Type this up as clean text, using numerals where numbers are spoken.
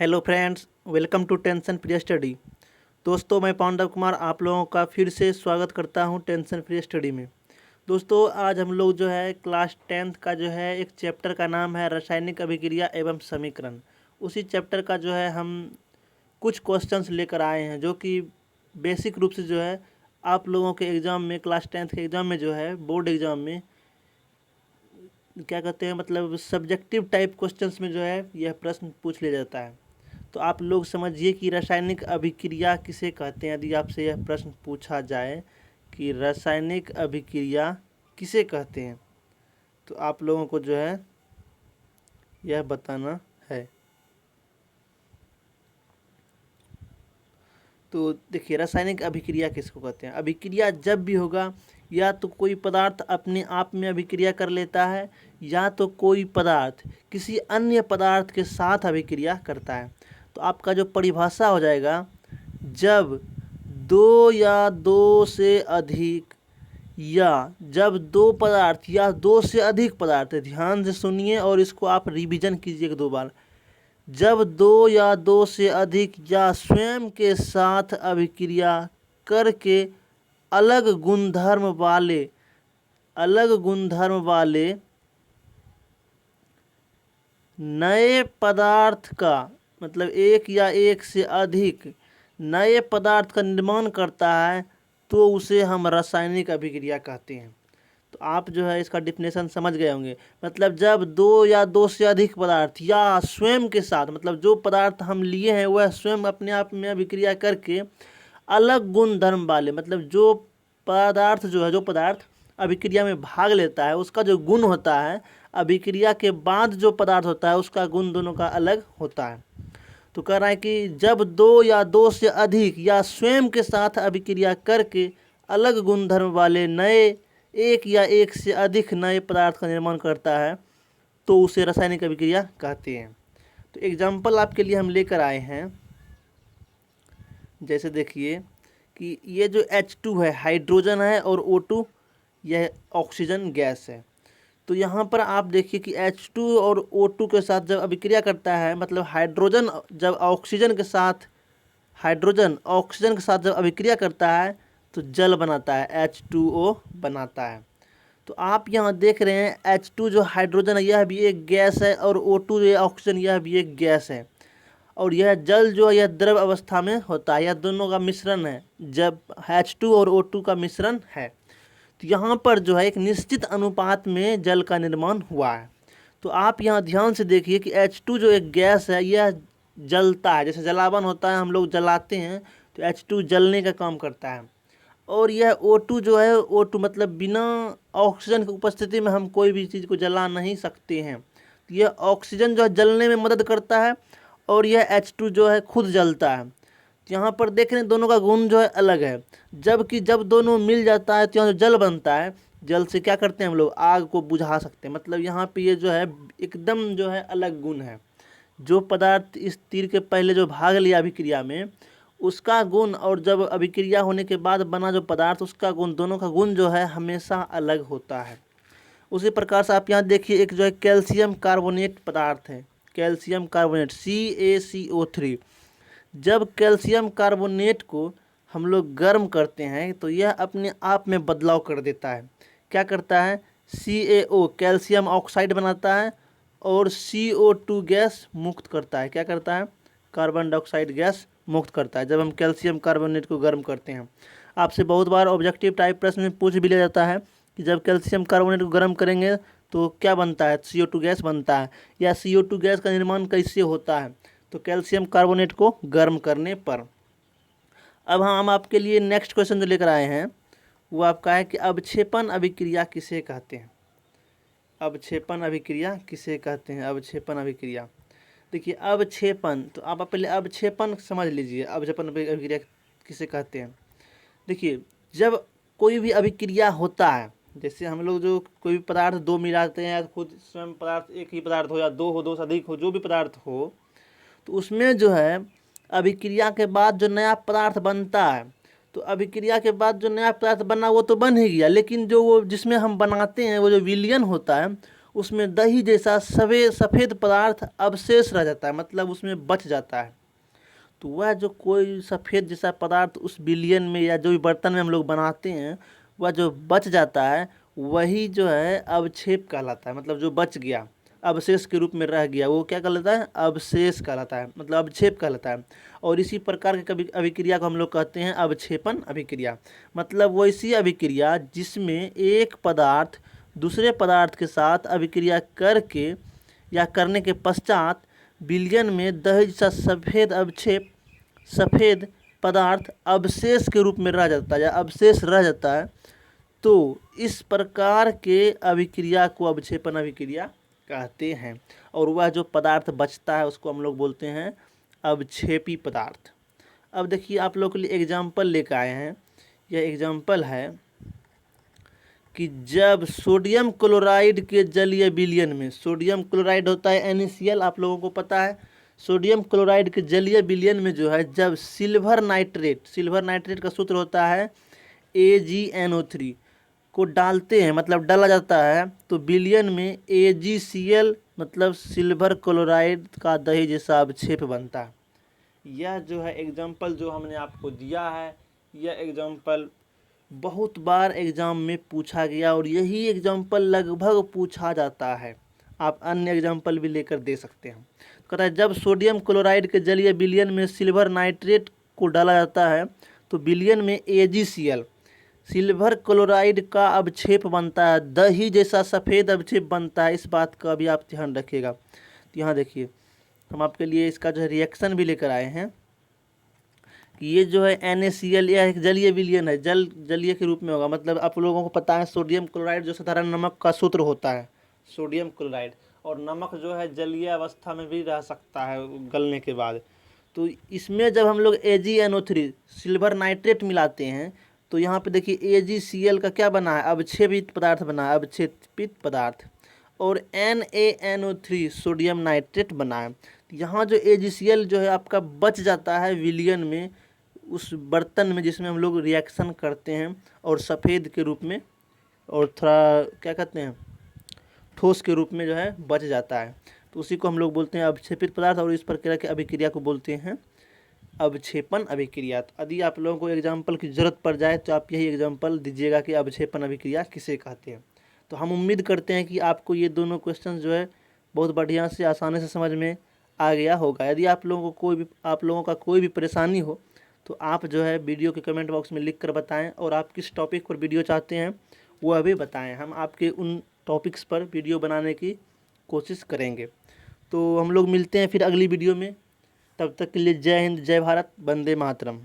Hello friends, welcome to tension free study. दोस्तों, मैं पांडव कुमार आप लोगों का फिर से स्वागत करता हूं टेंशन फ्री स्टडी में। दोस्तों, आज हम लोग जो है क्लास 10th का जो है एक चैप्टर का नाम है रासायनिक अभिक्रिया एवं समीकरण। उसी चैप्टर का जो है हम कुछ क्वेश्चंस लेकर आए हैं जो कि बेसिक रूप से जो है आप लोगों के एग्ज़ाम में, क्लास 10th के एग्ज़ाम में जो है बोर्ड एग्ज़ाम में क्या कहते हैं, मतलब सब्जेक्टिव टाइप क्वेश्चंस में जो है यह प्रश्न पूछ लिया जाता है। तो आप लोग समझिए कि रासायनिक अभिक्रिया किसे कहते हैं। यदि आपसे यह प्रश्न पूछा जाए कि रासायनिक अभिक्रिया किसे कहते हैं, तो आप लोगों को जो है यह बताना है। तो देखिए, रासायनिक अभिक्रिया किसको कहते हैं। अभिक्रिया जब भी होगा, या तो कोई पदार्थ अपने आप में अभिक्रिया कर लेता है, या तो कोई पदार्थ किसी अन्य पदार्थ के साथ अभिक्रिया करता है। तो आपका जो परिभाषा हो जाएगा, जब दो या दो से अधिक, या जब दो पदार्थ या दो से अधिक पदार्थ, ध्यान से सुनिए और इसको आप रिवीजन कीजिएगा 2 बार। जब दो या दो से अधिक या स्वयं के साथ अभिक्रिया करके अलग गुणधर्म वाले नए पदार्थ का, मतलब एक या एक से अधिक नए पदार्थ का निर्माण करता है, तो उसे हम रासायनिक अभिक्रिया कहते हैं। तो आप जो है इसका डिफिनेशन समझ गए होंगे। मतलब जब दो या दो से अधिक पदार्थ या स्वयं के साथ, मतलब जो पदार्थ हम लिए हैं वह स्वयं अपने आप में अभिक्रिया करके अलग गुण धर्म वाले, मतलब जो पदार्थ अभिक्रिया में भाग लेता है उसका जो गुण होता है, अभिक्रिया के बाद जो पदार्थ होता है उसका गुण दोनों का अलग होता है। तो कह रहा है कि जब दो या दो से अधिक या स्वयं के साथ अभिक्रिया करके अलग गुणधर्म वाले नए एक या एक से अधिक नए पदार्थ का निर्माण करता है, तो उसे रासायनिक अभिक्रिया कहते हैं। तो एग्जाम्पल आपके लिए हम लेकर आए हैं। जैसे देखिए कि ये जो H2 है हाइड्रोजन है, और O2 यह ऑक्सीजन गैस है। तो यहाँ पर आप देखिए कि H2 और O2 के साथ जब अभिक्रिया करता है, मतलब हाइड्रोजन ऑक्सीजन के साथ जब अभिक्रिया करता है तो जल बनाता है, H2O बनाता है। तो आप यहाँ देख रहे हैं H2 जो हाइड्रोजन है यह भी एक गैस है, और O2 जो ऑक्सीजन यह भी एक गैस है। और यह जल जो है यह द्रव अवस्था में होता है, यह दोनों का मिश्रण है, जब H2 और O2 का मिश्रण है। तो यहाँ पर जो है एक निश्चित अनुपात में जल का निर्माण हुआ है। तो आप यहाँ ध्यान से देखिए कि H2 जो एक गैस है यह जलता है, जैसे जलावन होता है, हम लोग जलाते हैं तो H2 जलने का काम करता है। और यह O2 जो है, O2 मतलब बिना ऑक्सीजन की उपस्थिति में हम कोई भी चीज़ को जला नहीं सकते हैं। तो यह ऑक्सीजन जो है जलने में मदद करता है, और यह H2 जो है खुद जलता है। तो यहाँ पर देख रहे हैं दोनों का गुण जो है अलग है। जबकि जब दोनों मिल जाता है तो यहाँ जो जल बनता है, जल से क्या करते हैं हम लोग, आग को बुझा सकते हैं। मतलब यहाँ पे ये जो है एकदम जो है अलग गुण है। जो पदार्थ इस तीर के पहले जो भाग लिया अभिक्रिया में, उसका गुण, और जब अभिक्रिया होने के बाद बना जो पदार्थ उसका गुण, दोनों का गुण जो है हमेशा अलग होता है। उसी प्रकार से आप यहाँ देखिए एक जो है कैल्शियम कार्बोनेट पदार्थ है, कैल्शियम कार्बोनेट CaCO3। जब कैल्शियम कार्बोनेट को हम लोग गर्म करते हैं तो यह अपने आप में बदलाव कर देता है। क्या करता है, CaO कैल्शियम ऑक्साइड बनाता है, और CO2 गैस मुक्त करता है। क्या करता है, कार्बन डाइऑक्साइड गैस मुक्त करता है जब हम कैल्शियम कार्बोनेट को गर्म करते हैं। आपसे बहुत बार ऑब्जेक्टिव टाइप प्रश्न में पूछ भी लिया जाता है कि जब कैल्शियम कार्बोनेट को गर्म करेंगे तो क्या बनता है, CO2 गैस बनता है, या CO2 गैस का निर्माण कैसे होता है, तो कैल्शियम कार्बोनेट को गर्म करने पर। अब हम आपके लिए नेक्स्ट क्वेश्चन जो लेकर आए हैं वो आपका है कि अवक्षेपण अभिक्रिया किसे कहते हैं। अवक्षेपण अभिक्रिया किसे कहते हैं, अवक्षेपण अभिक्रिया। देखिए अवक्षेपण, तो आप पहले अवक्षेपण समझ लीजिए, अवक्षेपण अभिक्रिया किसे कहते हैं। देखिए जब कोई भी अभिक्रिया होता है, जैसे हम लोग जो कोई भी पदार्थ दो मिलाते हैं, या खुद स्वयं पदार्थ एक ही पदार्थ हो, या दो हो, दो से अधिक हो, जो भी पदार्थ हो, तो उसमें जो है अभिक्रिया के बाद जो नया पदार्थ बनता है, तो अभिक्रिया के बाद जो नया पदार्थ बना वो तो बन ही गया, लेकिन जो वो जिसमें हम बनाते हैं वो जो विलयन होता है उसमें दही जैसा सफ़ेद पदार्थ अवशेष रह जाता है, मतलब उसमें बच जाता है। तो वह जो कोई सफ़ेद जैसा पदार्थ उस विलयन में या जो भी बर्तन में हम लोग बनाते हैं, वह जो बच जाता है वही जो है अवक्षेप कहलाता है। मतलब जो बच गया, अवशेष के रूप में रह गया, वो क्या कहलाता है? अवशेष कहलाता है, मतलब अवक्षेप कहलाता है। और इसी प्रकार के कभी अभिक्रिया को हम लोग कहते हैं अवक्षेपण अभिक्रिया। मतलब वैसी अभिक्रिया जिसमें एक पदार्थ दूसरे पदार्थ के साथ अभिक्रिया करके या करने के पश्चात विलयन में दही जैसा सफ़ेद पदार्थ अवशेष के रूप में रह जाता है या अवशेष रह जाता है। तो इस प्रकार के अभिक्रिया को अवक्षेपण अभिक्रिया कहते हैं। और वह जो पदार्थ बचता है उसको हम लोग बोलते हैं अवक्षेपी पदार्थ। अब देखिए आप लोग के लिए एग्जाम्पल लेकर आए हैं। यह एग्जाम्पल है कि जब सोडियम क्लोराइड के जलीय विलयन में, सोडियम क्लोराइड होता है NaCl, आप लोगों को पता है। सोडियम क्लोराइड के जलीय विलयन में जो है जब सिल्वर नाइट्रेट का सूत्र होता है AgNO3 को डालते हैं, मतलब डाला जाता है, तो विलयन में AgCl मतलब सिल्वर क्लोराइड का दही जैसा अवक्षेप बनता है। यह जो है एग्जाम्पल जो हमने आपको दिया है, यह एग्जाम्पल बहुत बार एग्ज़ाम में पूछा गया और यही एग्जाम्पल लगभग पूछा जाता है। आप अन्य एग्जाम्पल भी लेकर दे सकते हैं। कहता है जब सोडियम क्लोराइड के जलीय विलयन में सिल्वर नाइट्रेट को डाला जाता है तो विलयन में AgCl सिल्वर क्लोराइड का अवक्षेप बनता है, दही जैसा सफ़ेद अवक्षेप बनता है। इस बात का भी आप ध्यान रखिएगा। तो यहाँ देखिए हम आपके लिए इसका जो है रिएक्शन भी लेकर आए हैं कि ये जो है NaCl यह एक जलीय विलयन है, जलीय के रूप में होगा। मतलब आप लोगों को पता है सोडियम क्लोराइड जो साधारण नमक का सूत्र होता है, सोडियम क्लोराइड, और नमक जो है जलीय अवस्था में भी रह सकता है गलने के बाद। तो इसमें जब हम लोग AgNO3 सिल्वर नाइट्रेट मिलाते हैं तो यहाँ पे देखिए AgCl का क्या बना है? अवक्षेपित पदार्थ बना है, अवक्षेपित पदार्थ। और NaNO3 सोडियम नाइट्रेट बना है। यहाँ जो AgCl जो है आपका बच जाता है विलयन में, उस बर्तन में जिसमें हम लोग रिएक्शन करते हैं, और सफ़ेद के रूप में और थोड़ा क्या कहते हैं ठोस के रूप में जो है बच जाता है। तो उसी को हम लोग बोलते हैं अवक्षेपित पदार्थ, और इस प्रकार के अभिक्रिया को बोलते हैं अवक्षेपण अभिक्रिया। तो यदि आप लोगों को एग्जाम्पल की ज़रूरत पड़ जाए तो आप यही एग्जाम्पल दीजिएगा कि अवक्षेपण अभिक्रिया किसे कहते हैं। तो हम उम्मीद करते हैं कि आपको ये दोनों क्वेश्चन जो है बहुत बढ़िया से आसानी से समझ में आ गया होगा। यदि आप लोगों का कोई भी परेशानी हो तो आप जो है वीडियो के कमेंट बॉक्स में लिख कर बताएं, और आप किस टॉपिक पर वीडियो चाहते हैं वह भी बताएं। हम आपके उन टॉपिक्स पर वीडियो बनाने की कोशिश करेंगे। तो हम लोग मिलते हैं फिर अगली वीडियो में। तब तक के लिए जय हिंद, जय भारत, वंदे मातरम।